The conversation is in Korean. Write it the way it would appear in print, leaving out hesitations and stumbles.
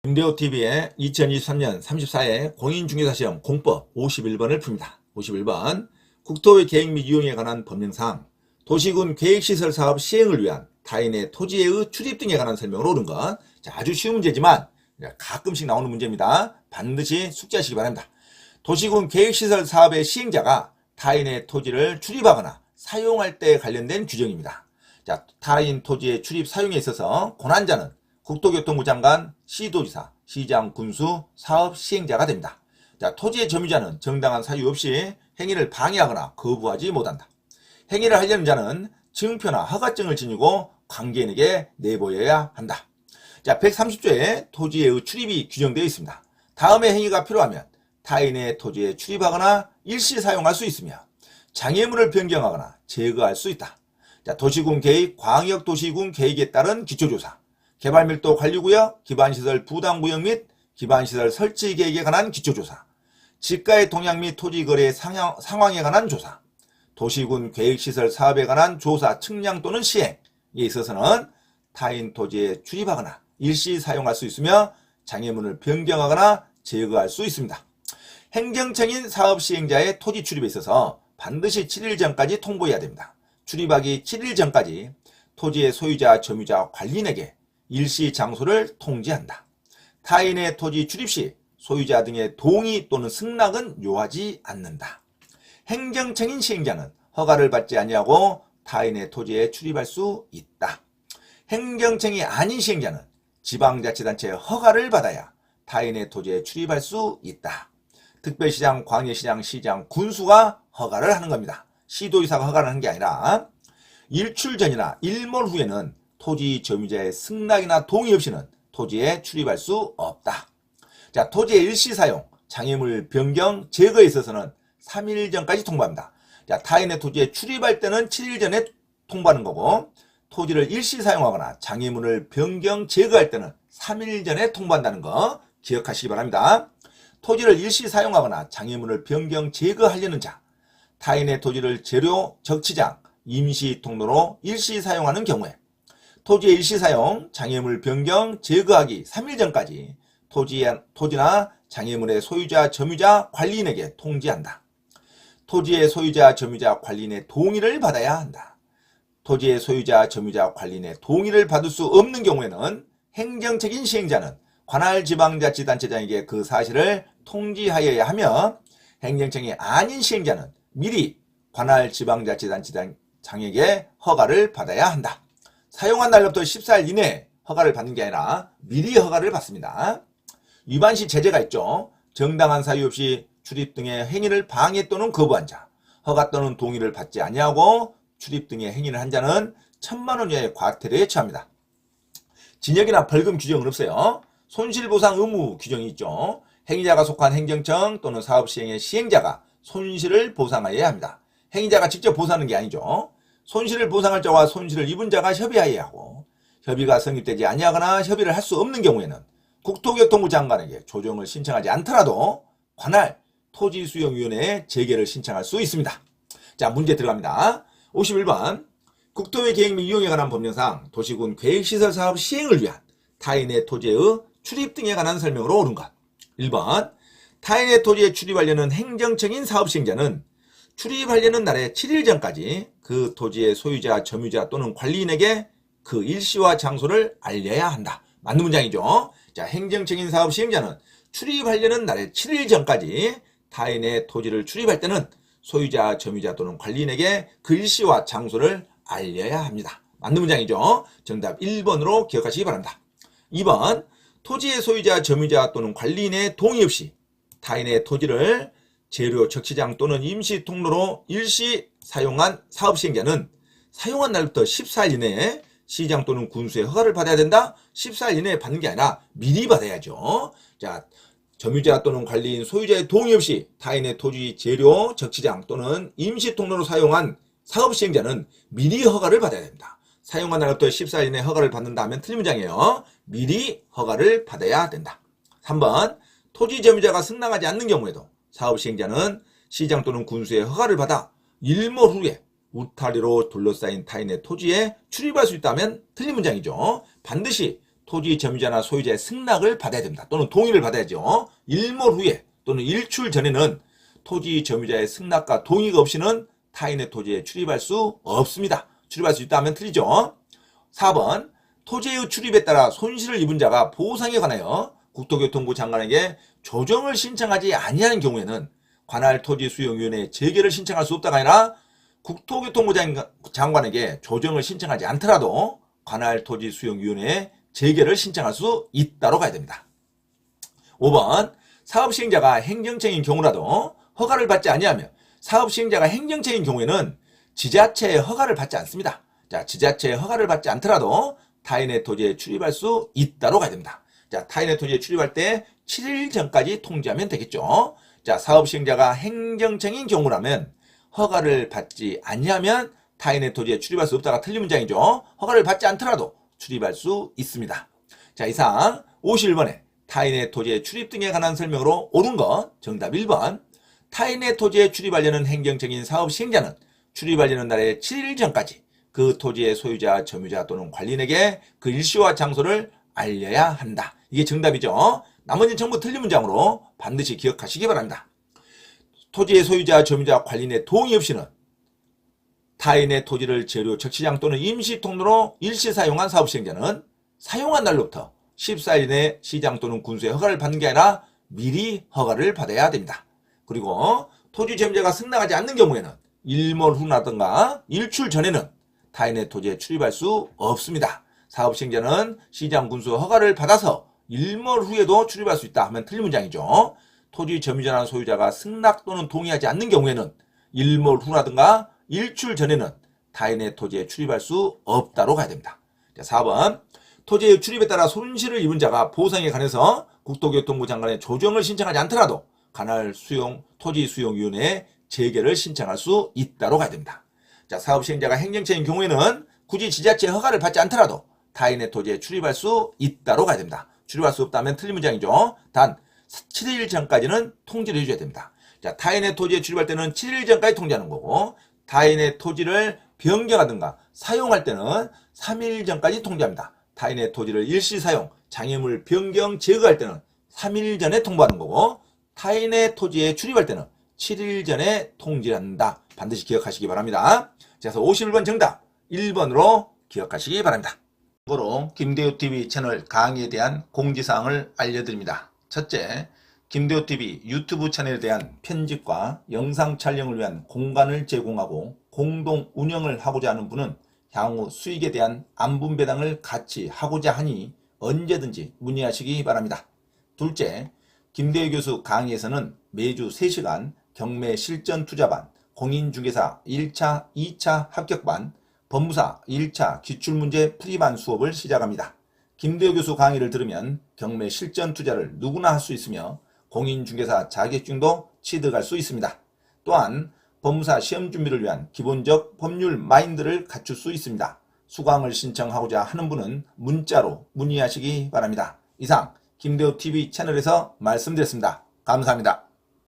김대호TV의 2023년 34회 공인중개사시험 공법 51번을 풉니다. 51번 국토의 계획 및 이용에 관한 법령상 도시군 계획시설 사업 시행을 위한 타인의 토지의 출입 등에 관한 설명을 옳은 것. 자, 아주 쉬운 문제지만 가끔씩 나오는 문제입니다. 반드시 숙지하시기 바랍니다. 도시군 계획시설 사업의 시행자가 타인의 토지를 출입하거나 사용할 때 관련된 규정입니다. 자, 타인 토지의 출입 사용에 있어서 권한자는 국토교통부 장관, 시도지사, 시장, 군수, 사업 시행자가 됩니다. 자, 토지의 점유자는 정당한 사유 없이 행위를 방해하거나 거부하지 못한다. 행위를 하려는 자는 증표나 허가증을 지니고 관계인에게 내보여야 한다. 자, 130조에 토지의 출입이 규정되어 있습니다. 다음의 행위가 필요하면 타인의 토지에 출입하거나 일시 사용할 수 있으며 장애물을 변경하거나 제거할 수 있다. 자, 도시군 계획, 광역도시군 계획에 따른 기초조사, 개발밀도 관리구역, 기반시설 부담구역 및 기반시설 설치 계획에 관한 기초조사, 지가의 동향 및 토지거래 상황에 관한 조사, 도시군 계획시설 사업에 관한 조사, 측량 또는 시행에 있어서는 타인 토지에 출입하거나 일시 사용할 수 있으며 장애물을 변경하거나 제거할 수 있습니다. 행정청인 사업 시행자의 토지 출입에 있어서 반드시 7일 전까지 통보해야 됩니다. 출입하기 7일 전까지 토지의 소유자, 점유자, 관리인에게 일시 장소를 통지한다. 타인의 토지 출입 시 소유자 등의 동의 또는 승낙은 요하지 않는다. 행정청인 시행자는 허가를 받지 아니하고 타인의 토지에 출입할 수 있다. 행정청이 아닌 시행자는 지방자치단체의 허가를 받아야 타인의 토지에 출입할 수 있다. 특별시장, 광역시장, 시장, 군수가 허가를 하는 겁니다. 시도의사가 허가를 하는 게 아니라 일출 전이나 일몰 후에는 토지 점유자의 승낙이나 동의 없이는 토지에 출입할 수 없다. 자, 토지의 일시 사용, 장애물 변경, 제거에 있어서는 3일 전까지 통보합니다. 자, 타인의 토지에 출입할 때는 7일 전에 통보하는 거고, 토지를 일시 사용하거나 장애물을 변경, 제거할 때는 3일 전에 통보한다는 거 기억하시기 바랍니다. 토지를 일시 사용하거나 장애물을 변경, 제거하려는 자, 타인의 토지를 재료, 적치장, 임시 통로로 일시 사용하는 경우에 토지의 일시 사용, 장애물 변경, 제거하기 3일 전까지 토지나 장애물의 소유자, 점유자, 관리인에게 통지한다. 토지의 소유자, 점유자, 관리인의 동의를 받아야 한다. 토지의 소유자, 점유자, 관리인의 동의를 받을 수 없는 경우에는 행정책임 시행자는 관할 지방자치단체장에게 그 사실을 통지하여야 하며 행정청이 아닌 시행자는 미리 관할 지방자치단체장에게 허가를 받아야 한다. 사용한 날로부터 14일 이내에 허가를 받는 게 아니라 미리 허가를 받습니다. 위반 시 제재가 있죠. 정당한 사유 없이 출입 등의 행위를 방해 또는 거부한 자, 허가 또는 동의를 받지 아니하고 출입 등의 행위를 한 자는 1,000만 원 이하의 과태료에 처합니다. 징역이나 벌금 규정은 없어요. 손실보상 의무 규정이 있죠. 행위자가 속한 행정청 또는 사업시행의 시행자가 손실을 보상하여야 합니다. 행위자가 직접 보상하는 게 아니죠. 손실을 보상할 자와 손실을 입은 자가 협의하여야 하고, 협의가 성립되지 아니하거나 협의를 할 수 없는 경우에는 국토교통부 장관에게 조정을 신청하지 않더라도 관할 토지수용위원회에 재개를 신청할 수 있습니다. 자, 문제 들어갑니다. 51번 국토의 계획 및 이용에 관한 법령상 도시군 계획시설 사업 시행을 위한 타인의 토지의 출입 등에 관한 설명으로 옳은 것. 1번 타인의 토지에 출입하려는 행정청인 사업 시행자는 출입하려는 날의 7일 전까지 그 토지의 소유자, 점유자 또는 관리인에게 그 일시와 장소를 알려야 한다. 맞는 문장이죠. 자, 행정청인 사업 시행자는 출입하려는 날의 7일 전까지 타인의 토지를 출입할 때는 소유자, 점유자 또는 관리인에게 그 일시와 장소를 알려야 합니다. 맞는 문장이죠. 정답 1번으로 기억하시기 바랍니다. 2번 토지의 소유자, 점유자 또는 관리인의 동의 없이 타인의 토지를 재료, 적치장 또는 임시 통로로 일시 사용한 사업 시행자는 사용한 날부터 14일 이내에 시장 또는 군수의 허가를 받아야 된다. 14일 이내에 받는 게 아니라 미리 받아야죠. 자, 점유자 또는 관리인 소유자의 동의 없이 타인의 토지, 재료, 적치장 또는 임시 통로로 사용한 사업 시행자는 미리 허가를 받아야 됩니다. 사용한 날부터 14일 이내에 허가를 받는다 하면 틀린 문장이에요. 미리 허가를 받아야 된다. 3번 토지 점유자가 승낙하지 않는 경우에도 사업 시행자는 시장 또는 군수의 허가를 받아 일몰 후에 울타리로 둘러싸인 타인의 토지에 출입할 수 있다면 틀린 문장이죠. 반드시 토지 점유자나 소유자의 승낙을 받아야 됩니다. 또는 동의를 받아야죠. 일몰 후에 또는 일출 전에는 토지 점유자의 승낙과 동의가 없이는 타인의 토지에 출입할 수 없습니다. 출입할 수 있다 하면 틀리죠. 4번 토지의 출입에 따라 손실을 입은 자가 보상에 관하여 국토교통부 장관에게 조정을 신청하지 아니하는 경우에는 관할 토지수용위원회에 재개를 신청할 수 없다가 아니라 국토교통부 장관에게 조정을 신청하지 않더라도 관할 토지수용위원회에 재개를 신청할 수 있다로 가야 됩니다. 5번 사업시행자가 행정체인 경우라도 허가를 받지 아니하며 사업시행자가 행정체인 경우에는 지자체의 허가를 받지 않습니다. 자, 지자체의 허가를 받지 않더라도 타인의 토지에 출입할 수 있다로 가야 됩니다. 자, 타인의 토지에 출입할 때 7일 전까지 통지하면 되겠죠. 자, 사업시행자가 행정체인 경우라면 허가를 받지 아니하면 타인의 토지에 출입할 수 없다가 틀린 문장이죠. 허가를 받지 않더라도 출입할 수 있습니다. 자, 이상 51번에 타인의 토지에 출입 등에 관한 설명으로 옳은 것 정답 1번. 타인의 토지에 출입하려는 행정적인 사업 시행자는 출입하려는 날의 7일 전까지 그 토지의 소유자, 점유자 또는 관리인에게 그 일시와 장소를 알려야 한다. 이게 정답이죠. 나머지는 전부 틀린 문장으로 반드시 기억하시기 바랍니다. 토지의 소유자, 점유자, 관리인의 동의 없이는 타인의 토지를 재료, 적시장 또는 임시 통로로 일시 사용한 사업시행자는 사용한 날로부터 14일 내에 시장 또는 군수의 허가를 받는 게 아니라 미리 허가를 받아야 됩니다. 그리고 토지 점유자가 승낙하지 않는 경우에는 일몰 후라든가 일출 전에는 타인의 토지에 출입할 수 없습니다. 사업시행자는 시장, 군수 허가를 받아서 일몰 후에도 출입할 수 있다 하면 틀린 문장이죠. 토지 점유자나 소유자가 승낙 또는 동의하지 않는 경우에는 일몰 후라든가 일출 전에는 타인의 토지에 출입할 수 없다로 가야 됩니다. 자, 4번 토지의 출입에 따라 손실을 입은 자가 보상에 관해서 국토교통부 장관의 조정을 신청하지 않더라도 관할 토지수용위원회에 재개를 신청할 수 있다로 가야 됩니다. 자, 사업시행자가 행정체인 경우에는 굳이 지자체 허가를 받지 않더라도 타인의 토지에 출입할 수 있다로 가야 됩니다. 출입할 수 없다면 틀린 문장이죠. 단 7일 전까지는 통지를 해줘야 됩니다. 자, 타인의 토지에 출입할 때는 7일 전까지 통지하는 거고 타인의 토지를 변경하든가 사용할 때는 3일 전까지 통지합니다. 타인의 토지를 일시 사용, 장애물 변경, 제거할 때는 3일 전에 통보하는 거고 타인의 토지에 출입할 때는 7일 전에 통지를 한다. 반드시 기억하시기 바랍니다. 자, 그래서 51번 정답 1번으로 기억하시기 바랍니다. 참고로 김대호TV 채널 강의에 대한 공지사항을 알려드립니다. 첫째, 김대호TV 유튜브 채널에 대한 편집과 영상 촬영을 위한 공간을 제공하고 공동 운영을 하고자 하는 분은 향후 수익에 대한 안분배당을 같이 하고자 하니 언제든지 문의하시기 바랍니다. 둘째, 김대호 교수 강의에서는 매주 3시간 경매 실전 투자반, 공인중개사 1차, 2차 합격반, 법무사 1차 기출문제 풀이반 수업을 시작합니다. 김대호 교수 강의를 들으면 경매 실전 투자를 누구나 할 수 있으며 공인중개사 자격증도 취득할 수 있습니다. 또한 법무사 시험 준비를 위한 기본적 법률 마인드를 갖출 수 있습니다. 수강을 신청하고자 하는 분은 문자로 문의하시기 바랍니다. 이상 김대호TV 채널에서 말씀드렸습니다. 감사합니다.